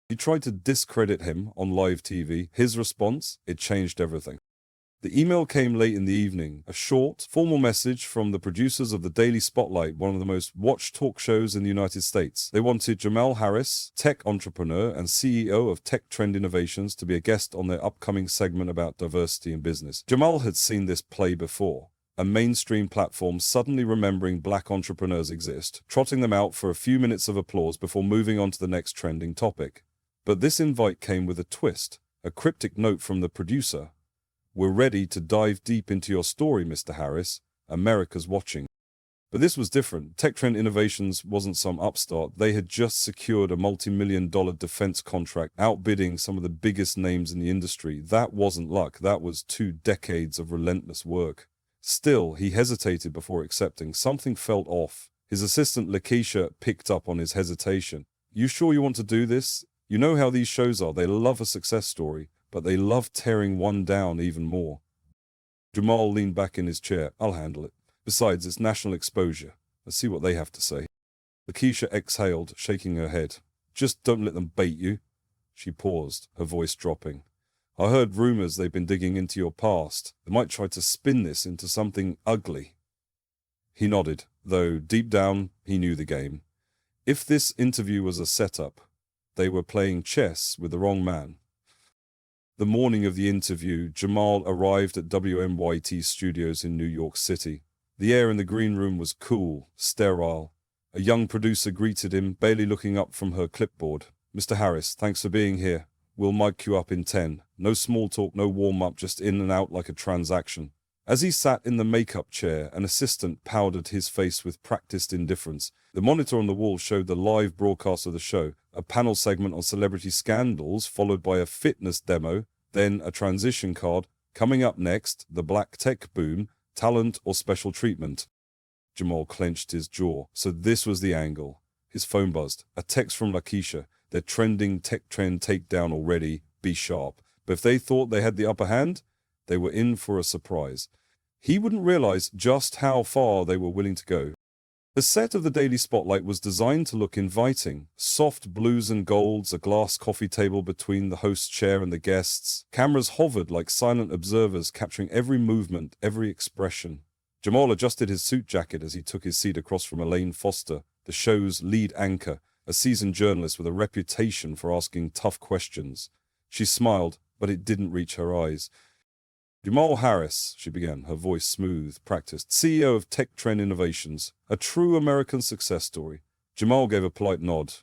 He tried to discredit him on live TV. His response, it changed everything. The email came late in the evening, a short, formal message from the producers of the Daily Spotlight, one of the most watched talk shows in the United States. They wanted Jamal Harris, tech entrepreneur and CEO of TechTrend Innovations, to be a guest on their upcoming segment about diversity in business. Jamal had seen this play before. A mainstream platform suddenly remembering black entrepreneurs exist, trotting them out for a few minutes of applause before moving on to the next trending topic. But this invite came with a twist, a cryptic note from the producer. "We're ready to dive deep into your story, Mr. Harris. America's watching." But this was different. TechTrend Innovations wasn't some upstart. They had just secured a multi-million-dollar defense contract, outbidding some of the biggest names in the industry. That wasn't luck. That was 2 decades of relentless work. Still, he hesitated before accepting. Something felt off. His assistant, Lakeisha, picked up on his hesitation. "You sure you want to do this? You know how these shows are. They love a success story, but they love tearing one down even more." Jamal leaned back in his chair. "I'll handle it. Besides, it's national exposure. Let's see what they have to say." Lakeisha exhaled, shaking her head. "Just don't let them bait you." She paused, her voice dropping. "I heard rumors they've been digging into your past. They might try to spin this into something ugly." He nodded, though deep down he knew the game. If this interview was a setup, they were playing chess with the wrong man. The morning of the interview, Jamal arrived at WNYT Studios in New York City. The air in the green room was cool, sterile. A young producer greeted him, barely looking up from her clipboard. "Mr. Harris, thanks for being here. We'll mic you up in 10. No small talk, no warm-up, just in and out like a transaction." As he sat in the makeup chair, an assistant powdered his face with practiced indifference. The monitor on the wall showed the live broadcast of the show, a panel segment on celebrity scandals, followed by a fitness demo, then a transition card. Coming up next, the black tech boom, talent or special treatment. Jamal clenched his jaw. So this was the angle. His phone buzzed. A text from Lakeisha. "They're trending tech trend takedown already. Be sharp." But if they thought they had the upper hand, they were in for a surprise. He wouldn't realize just how far they were willing to go. The set of the Daily Spotlight was designed to look inviting. Soft blues and golds, a glass coffee table between the host's chair and the guests. Cameras hovered like silent observers, capturing every movement, every expression. Jamal adjusted his suit jacket as he took his seat across from Elaine Foster, the show's lead anchor, a seasoned journalist with a reputation for asking tough questions. She smiled, but it didn't reach her eyes. "Jamal Harris," she began, her voice smooth, practiced, "CEO of TechTrend Innovations, a true American success story." Jamal gave a polite nod.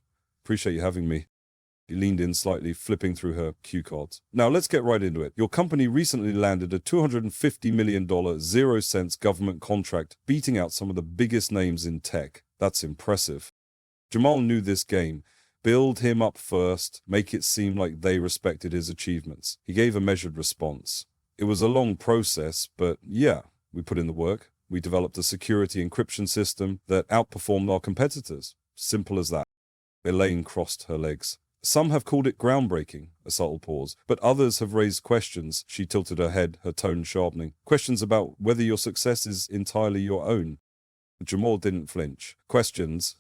"Appreciate you having me." He leaned in slightly, flipping through her cue cards. "Now let's get right into it. Your company recently landed a $250 million 0-cents government contract, beating out some of the biggest names in tech. That's impressive." Jamal knew this game. Build him up first, make it seem like they respected his achievements. He gave a measured response. "It was a long process, but yeah, we put in the work. We developed a security encryption system that outperformed our competitors. Simple as that." Elaine crossed her legs. "Some have called it groundbreaking," a subtle pause, "but others have raised questions." She tilted her head, her tone sharpening. "Questions about whether your success is entirely your own." Jamal didn't flinch. "Questions?"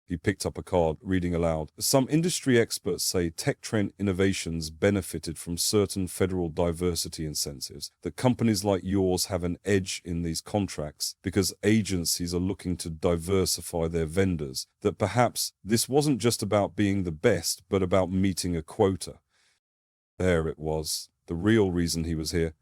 He picked up a card, reading aloud. "Some industry experts say TechTrend Innovations benefited from certain federal diversity incentives, that companies like yours have an edge in these contracts because agencies are looking to diversify their vendors, that perhaps this wasn't just about being the best, but about meeting a quota." There it was, the real reason he was here.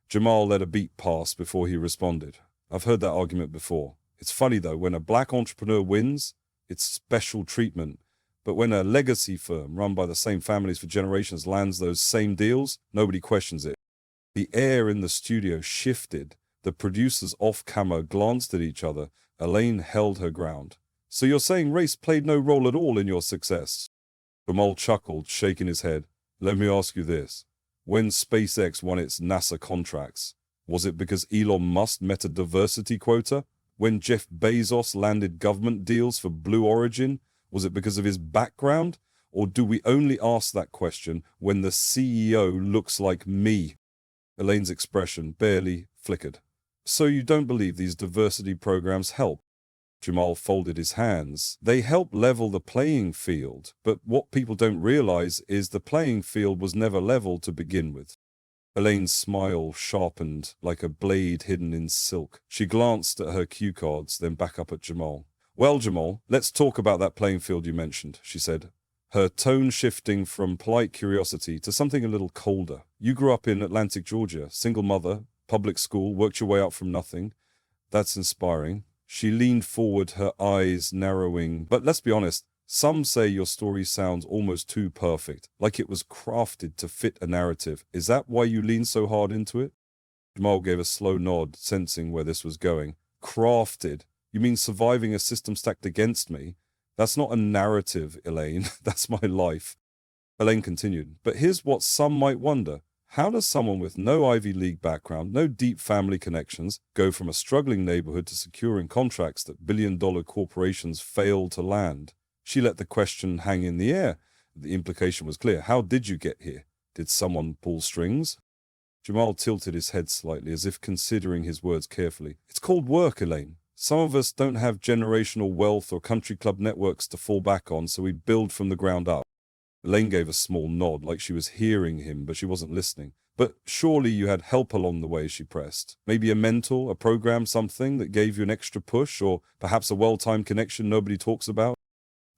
Jamal let a beat pass before he responded. "I've heard that argument before. It's funny though, when a black entrepreneur wins, it's special treatment. But when a legacy firm run by the same families for generations lands those same deals, nobody questions it." The air in the studio shifted. The producers off-camera glanced at each other. Elaine held her ground. "So you're saying race played no role at all in your success?" Jamal chuckled, shaking his head. "Let me ask you this. When SpaceX won its NASA contracts, was it because Elon Musk met a diversity quota? When Jeff Bezos landed government deals for Blue Origin, was it because of his background? Or do we only ask that question when the CEO looks like me?" Elaine's expression barely flickered. "So you don't believe these diversity programs help?" Jamal folded his hands. They help level the playing field, but what people don't realize is the playing field was never level to begin with. Elaine's smile sharpened like a blade hidden in silk. She glanced at her cue cards, then back up at Jamal. Well, Jamal, let's talk about that playing field you mentioned, she said, her tone shifting from polite curiosity to something a little colder. You grew up in Atlantic, Georgia, single mother, public school, worked your way up from nothing. That's inspiring. She leaned forward, her eyes narrowing. But let's be honest, some say your story sounds almost too perfect, like it was crafted to fit a narrative. Is that why you lean so hard into it? Jamal gave a slow nod, sensing where this was going. Crafted? You mean surviving a system stacked against me? That's not a narrative, Elaine. That's my life. Elaine continued, but here's what some might wonder. How does someone with no Ivy League background, no deep family connections, go from a struggling neighborhood to securing contracts that billion-dollar corporations fail to land? She let the question hang in the air. The implication was clear. How did you get here? Did someone pull strings? Jamal tilted his head slightly, as if considering his words carefully. It's called work, Elaine. Some of us don't have generational wealth or country club networks to fall back on, so we build from the ground up. Elaine gave a small nod, like she was hearing him, but she wasn't listening. But surely you had help along the way, she pressed. Maybe a mentor, a program, something that gave you an extra push, or perhaps a well-timed connection nobody talks about?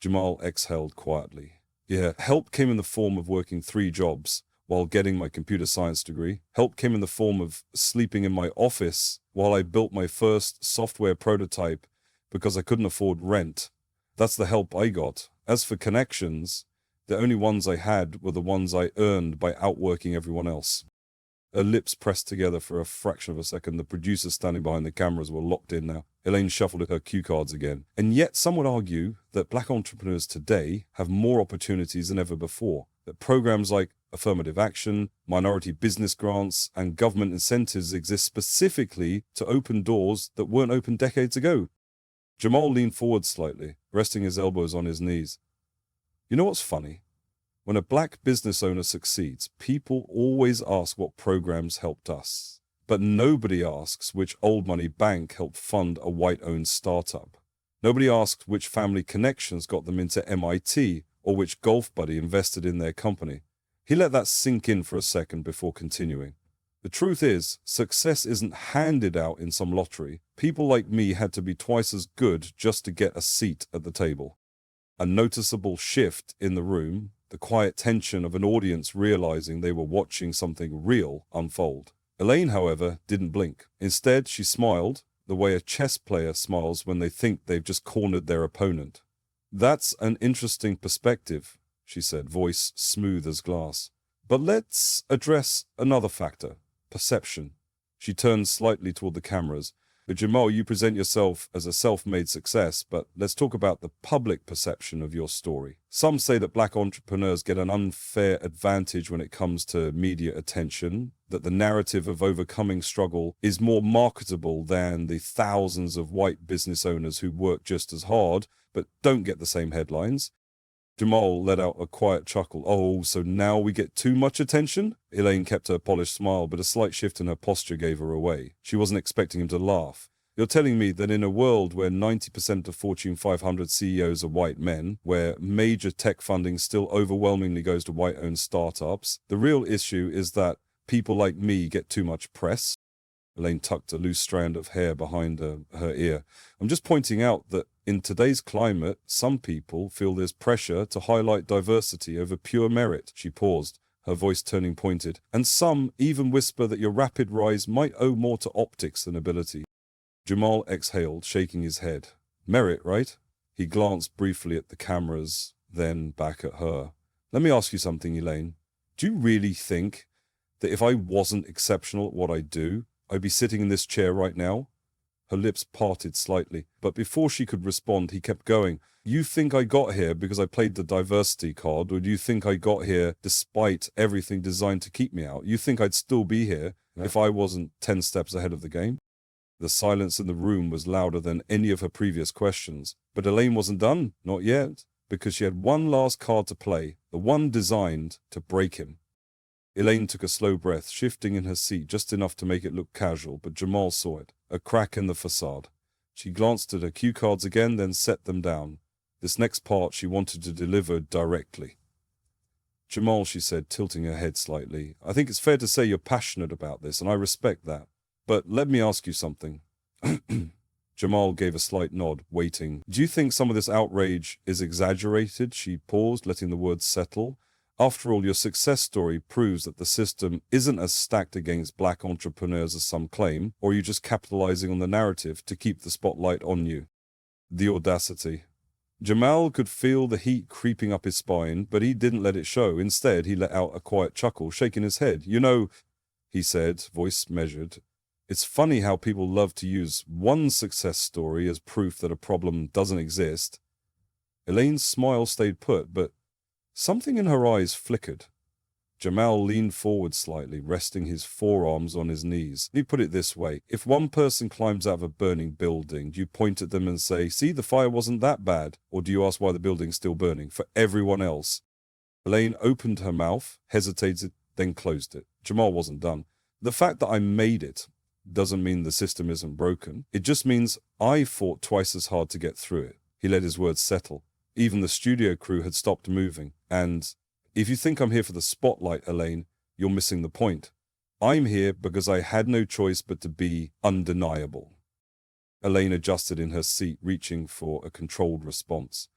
Jamal exhaled quietly. Yeah, help came in the form of working 3 jobs while getting my computer science degree. Help came in the form of sleeping in my office while I built my first software prototype because I couldn't afford rent. That's the help I got. As for connections, the only ones I had were the ones I earned by outworking everyone else. Her lips pressed together for a fraction of a second. The producers standing behind the cameras were locked in now. Elaine shuffled her cue cards again. And yet some would argue that black entrepreneurs today have more opportunities than ever before. That programs like affirmative action, minority business grants, and government incentives exist specifically to open doors that weren't open decades ago. Jamal leaned forward slightly, resting his elbows on his knees. You know what's funny? When a black business owner succeeds, people always ask what programs helped us. But nobody asks which old money bank helped fund a white-owned startup. Nobody asks which family connections got them into MIT or which golf buddy invested in their company. He let that sink in for a second before continuing. The truth is, success isn't handed out in some lottery. People like me had to be twice as good just to get a seat at the table. A noticeable shift in the room, the quiet tension of an audience realizing they were watching something real unfold. Elaine, however, didn't blink. Instead, she smiled, the way a chess player smiles when they think they've just cornered their opponent. That's an interesting perspective, she said, voice smooth as glass. But let's address another factor, perception. She turned slightly toward the cameras. But Jamal, you present yourself as a self-made success, but let's talk about the public perception of your story. Some say that black entrepreneurs get an unfair advantage when it comes to media attention, that the narrative of overcoming struggle is more marketable than the thousands of white business owners who work just as hard, but don't get the same headlines. Jamal let out a quiet chuckle. Oh, so now we get too much attention? Elaine kept her polished smile, but a slight shift in her posture gave her away. She wasn't expecting him to laugh. You're telling me that in a world where 90% of Fortune 500 CEOs are white men, where major tech funding still overwhelmingly goes to white-owned startups, the real issue is that people like me get too much press? Elaine tucked a loose strand of hair behind her ear. I'm just pointing out that in today's climate, some people feel there's pressure to highlight diversity over pure merit. She paused, her voice turning pointed. And some even whisper that your rapid rise might owe more to optics than ability. Jamal exhaled, shaking his head. Merit, right? He glanced briefly at the cameras, then back at her. Let me ask you something, Elaine. Do you really think that if I wasn't exceptional at what I do, I'd be sitting in this chair right now? Her lips parted slightly, but before she could respond, he kept going. You think I got here because I played the diversity card, or do you think I got here despite everything designed to keep me out? You think I'd still be here if I wasn't 10 steps ahead of the game? The silence in the room was louder than any of her previous questions. But Elaine wasn't done, not yet, because she had one last card to play, the one designed to break him. Elaine took a slow breath, shifting in her seat just enough to make it look casual, but Jamal saw it, a crack in the facade. She glanced at her cue cards again, then set them down. This next part she wanted to deliver directly. Jamal, she said, tilting her head slightly, I think it's fair to say you're passionate about this, and I respect that. But let me ask you something. Jamal gave a slight nod, waiting. Do you think some of this outrage is exaggerated? She paused, letting the words settle. After all, your success story proves that the system isn't as stacked against black entrepreneurs as some claim, or are you just capitalizing on the narrative to keep the spotlight on you? The audacity. Jamal could feel the heat creeping up his spine, but he didn't let it show. Instead, he let out a quiet chuckle, shaking his head. You know, he said, voice measured, it's funny how people love to use one success story as proof that a problem doesn't exist. Elaine's smile stayed put, but something in her eyes flickered. Jamal leaned forward slightly, resting his forearms on his knees. He put it this way. If one person climbs out of a burning building, do you point at them and say, see, the fire wasn't that bad? Or do you ask why the building's still burning? For everyone else. Elaine opened her mouth, hesitated, then closed it. Jamal wasn't done. The fact that I made it doesn't mean the system isn't broken. It just means I fought twice as hard to get through it. He let his words settle. Even the studio crew had stopped moving. And if you think I'm here for the spotlight, Elaine, you're missing the point. I'm here because I had no choice but to be undeniable. Elaine adjusted in her seat, reaching for a controlled response.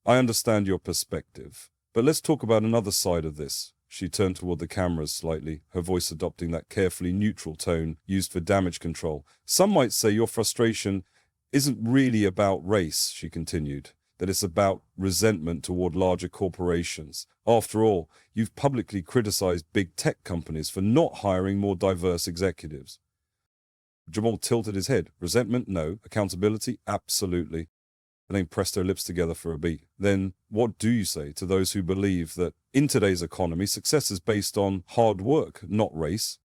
I understand your perspective, but let's talk about another side of this. She turned toward the cameras slightly, her voice adopting that carefully neutral tone used for damage control. Some might say your frustration isn't really about race, she continued, that it's about resentment toward larger corporations. After all, you've publicly criticized big tech companies for not hiring more diverse executives. Jamal tilted his head. Resentment? No. Accountability? Absolutely. Elaine pressed her lips together for a beat. Then, what do you say to those who believe that in today's economy, success is based on hard work, not race?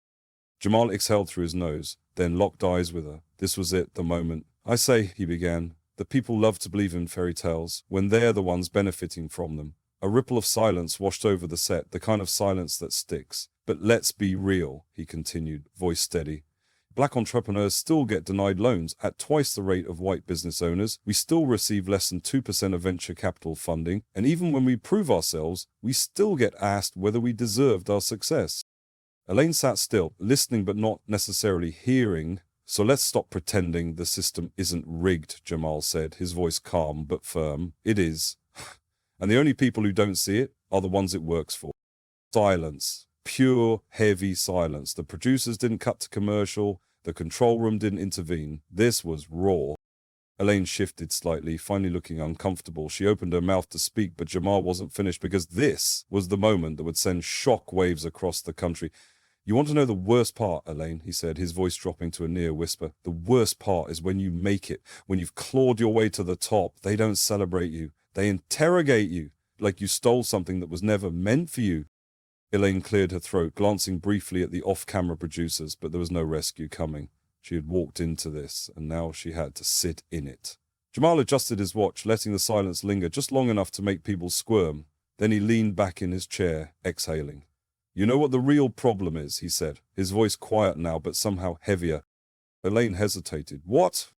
Jamal exhaled through his nose, then locked eyes with her. This was it, the moment. I say, he began, that people love to believe in fairy tales when they're the ones benefiting from them. A ripple of silence washed over the set, the kind of silence that sticks. But let's be real, he continued, voice steady. Black entrepreneurs still get denied loans at twice the rate of white business owners. We still receive less than 2% of venture capital funding. And even when we prove ourselves, we still get asked whether we deserved our success. Elaine sat still, listening but not necessarily hearing. So let's stop pretending the system isn't rigged, Jamal said, his voice calm but firm. It is. And the only people who don't see it are the ones it works for. Silence. Pure, heavy silence. The producers didn't cut to commercial. The control room didn't intervene. This was raw. Elaine shifted slightly, finally looking uncomfortable. She opened her mouth to speak, but Jamal wasn't finished because this was the moment that would send shock waves across the country. You want to know the worst part, Elaine, he said, his voice dropping to a near whisper. The worst part is when you make it, when you've clawed your way to the top. They don't celebrate you. They interrogate you, like you stole something that was never meant for you. Elaine cleared her throat, glancing briefly at the off-camera producers, but there was no rescue coming. She had walked into this, and now she had to sit in it. Jamal adjusted his watch, letting the silence linger just long enough to make people squirm. Then he leaned back in his chair, exhaling. You know what the real problem is, he said, his voice quiet now but somehow heavier. Elaine hesitated. What?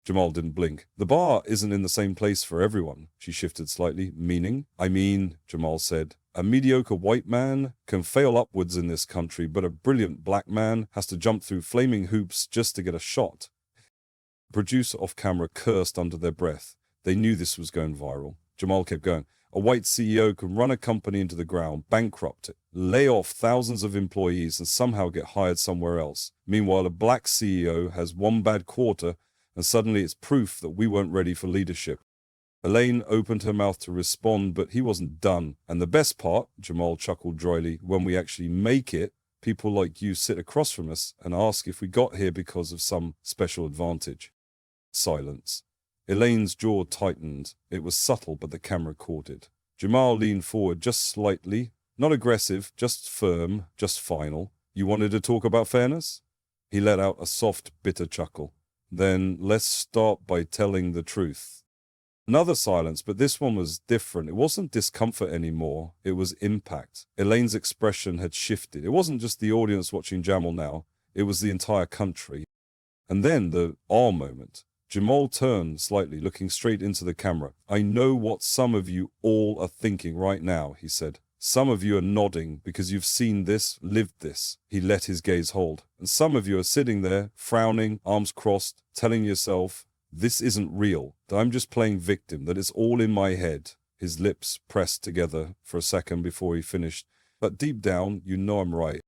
Jamal didn't blink. The bar isn't in the same place for everyone. She shifted slightly. Meaning? I mean, Jamal said, a mediocre white man can fail upwards in this country, but a brilliant black man has to jump through flaming hoops just to get a shot. The producer off camera cursed under their breath. They knew this was going viral. Jamal kept going. A white CEO can run a company into the ground, bankrupt it, lay off thousands of employees and somehow get hired somewhere else. Meanwhile, a black CEO has one bad quarter and suddenly it's proof that we weren't ready for leadership. Elaine opened her mouth to respond, but he wasn't done. And the best part, Jamal chuckled dryly, when we actually make it, people like you sit across from us and ask if we got here because of some special advantage. Silence. Elaine's jaw tightened. It was subtle, but the camera caught it. Jamal leaned forward just slightly, not aggressive, just firm, just final. You wanted to talk about fairness? He let out a soft, bitter chuckle. Then let's start by telling the truth. Another silence, but this one was different. It wasn't discomfort anymore. It was impact. Elaine's expression had shifted. It wasn't just the audience watching Jamal now. It was the entire country. And then the moment. Jamal turned slightly, looking straight into the camera. "I know what some of you all are thinking right now," he said. "Some of you are nodding because you've seen this, lived this." He let his gaze hold. "And some of you are sitting there, frowning, arms crossed, telling yourself, this isn't real, that I'm just playing victim, that it's all in my head." His lips pressed together for a second before he finished. "But deep down, you know I'm right."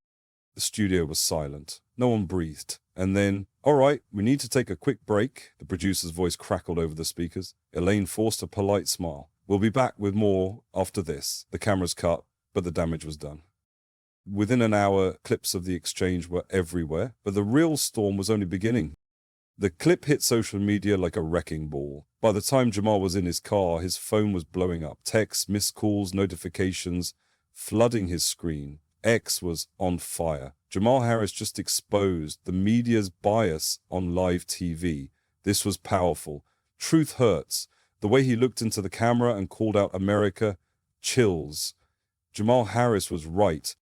The studio was silent. No one breathed. And then, "All right, we need to take a quick break." The producer's voice crackled over the speakers. Elaine forced a polite smile. "We'll be back with more after this." The cameras cut, but the damage was done. Within an hour, clips of the exchange were everywhere, but the real storm was only beginning. The clip hit social media like a wrecking ball. By the time Jamal was in his car, his phone was blowing up. Texts, missed calls, notifications, flooding his screen. X was on fire. Jamal Harris just exposed the media's bias on live TV. This was powerful. Truth hurts. The way he looked into the camera and called out America, chills. Jamal Harris was right.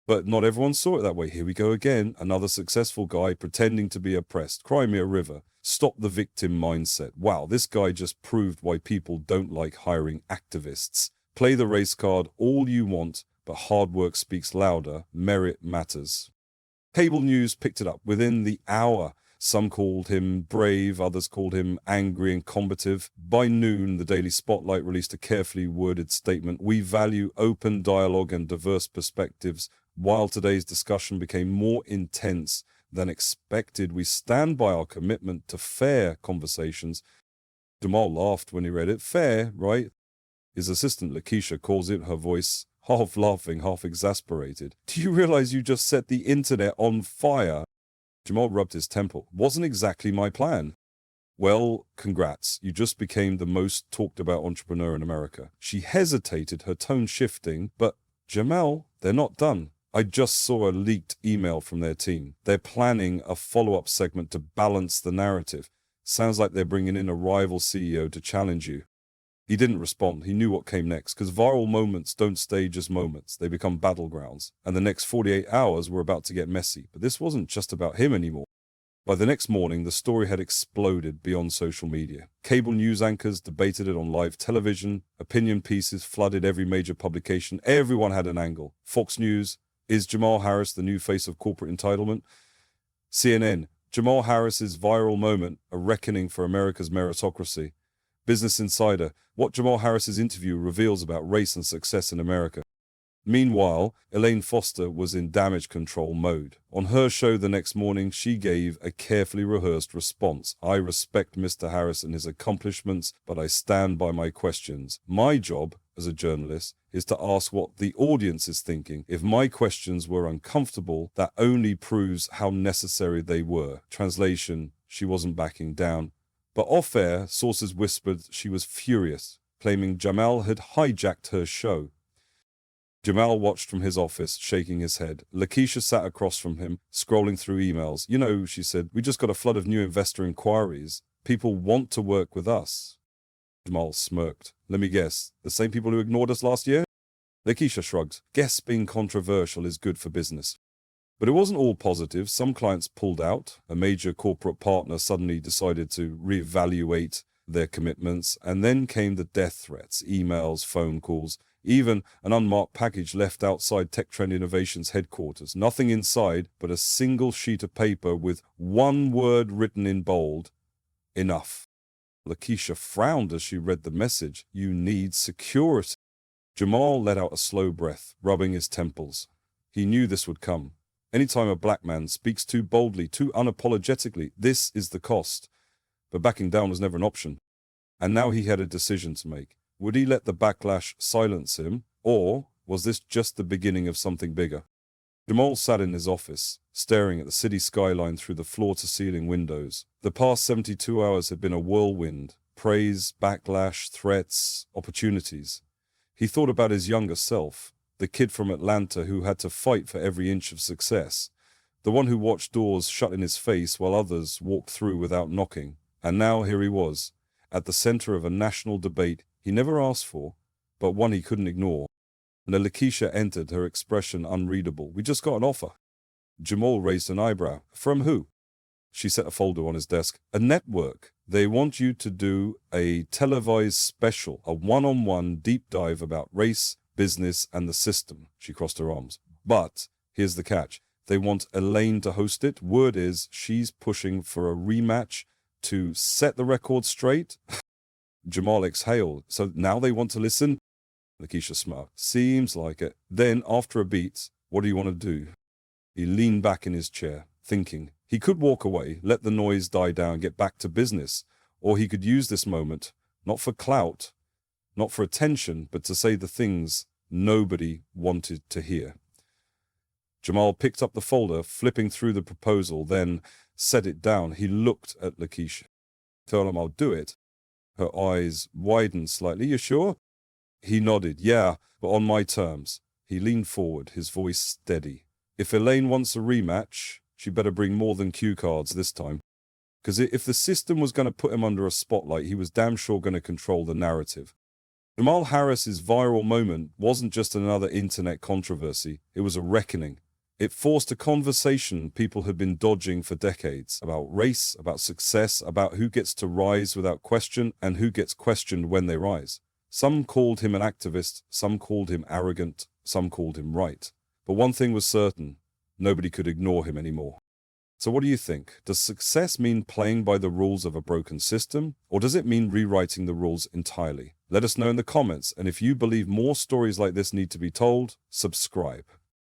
But not everyone saw it that way. Here we go again. Another successful guy pretending to be oppressed. Cry me a river. Stop the victim mindset. Wow, this guy just proved why people don't like hiring activists. Play the race card all you want, but hard work speaks louder. Merit matters. Cable news picked it up within the hour. Some called him brave, others called him angry and combative. By noon, the Daily Spotlight released a carefully worded statement. "We value open dialogue and diverse perspectives. While today's discussion became more intense than expected, we stand by our commitment to fair conversations." Jamal laughed when he read it. "Fair, right?" His assistant Lakeisha calls it, her voice half laughing, half exasperated. "Do you realize you just set the internet on fire?" Jamal rubbed his temple. "Wasn't exactly my plan." "Well, congrats. You just became the most talked about entrepreneur in America." She hesitated, her tone shifting. "But, Jamal, they're not done. I just saw a leaked email from their team. They're planning a follow-up segment to balance the narrative. Sounds like they're bringing in a rival CEO to challenge you." He didn't respond. He knew what came next, because viral moments don't stay just moments. They become battlegrounds. And the next 48 hours were about to get messy. But this wasn't just about him anymore. By the next morning, the story had exploded beyond social media. Cable news anchors debated it on live television. Opinion pieces flooded every major publication. Everyone had an angle. Fox News: "Is Jamal Harris the new face of corporate entitlement?" CNN: "Jamal Harris's viral moment, a reckoning for America's meritocracy." Business Insider: "What Jamal Harris's interview reveals about race and success in America." Meanwhile, Elaine Foster was in damage control mode. On her show the next morning, she gave a carefully rehearsed response. "I respect Mr. Harris and his accomplishments, but I stand by my questions. My job, as a journalist, is to ask what the audience is thinking. If my questions were uncomfortable, that only proves how necessary they were." Translation: she wasn't backing down. But off-air, sources whispered she was furious, claiming Jamal had hijacked her show. Jamal watched from his office, shaking his head. Lakeisha sat across from him, scrolling through emails. "You know," she said, "we just got a flood of new investor inquiries. People want to work with us." Jamal smirked. "Let me guess, the same people who ignored us last year?" Lakeisha shrugged. "Guess being controversial is good for business." But it wasn't all positive. Some clients pulled out. A major corporate partner suddenly decided to reevaluate their commitments. And then came the death threats, emails, phone calls, even an unmarked package left outside TechTrend Innovations headquarters. Nothing inside but a single sheet of paper with one word written in bold: "Enough." Lakeisha frowned as she read the message. "You need security." Jamal let out a slow breath, rubbing his temples. He knew this would come. Anytime a black man speaks too boldly, too unapologetically, this is the cost. But backing down was never an option. And now he had a decision to make. Would he let the backlash silence him, or was this just the beginning of something bigger? Jamal sat in his office, staring at the city skyline through the floor-to-ceiling windows. The past 72 hours had been a whirlwind. Praise, backlash, threats, opportunities. He thought about his younger self, the kid from Atlanta who had to fight for every inch of success, the one who watched doors shut in his face while others walked through without knocking. And now here he was, at the center of a national debate he never asked for, but one he couldn't ignore. And Lakeisha entered, her expression unreadable. "We just got an offer." Jamal raised an eyebrow. "From who?" She set a folder on his desk. A network. They want you to do a televised special, a one-on-one deep dive about race, business, and the system. She crossed her arms. But here's the catch. They want Elaine to host it. Word is she's pushing for a rematch to set the record straight. Jamal exhaled. So now they want to listen? Lakeisha smirked. Seems like it. Then, after a beat, what do you want to do? He leaned back in his chair, thinking. He could walk away, let the noise die down, get back to business. Or he could use this moment, not for clout, not for attention, but to say the things nobody wanted to hear. Jamal picked up the folder, flipping through the proposal, then set it down. He looked at Lakeisha. Tell him I'll do it. Her eyes widened slightly. You sure? He nodded. Yeah, but on my terms. He leaned forward, his voice steady. If Elaine wants a rematch, she better bring more than cue cards this time. Because if the system was going to put him under a spotlight, he was damn sure going to control the narrative. Jamal Harris's viral moment wasn't just another internet controversy. It was a reckoning. It forced a conversation people had been dodging for decades about race, about success, about who gets to rise without question and who gets questioned when they rise. Some called him an activist, some called him arrogant, some called him right. But one thing was certain, nobody could ignore him anymore. So what do you think? Does success mean playing by the rules of a broken system, or does it mean rewriting the rules entirely? Let us know in the comments, and if you believe more stories like this need to be told, subscribe.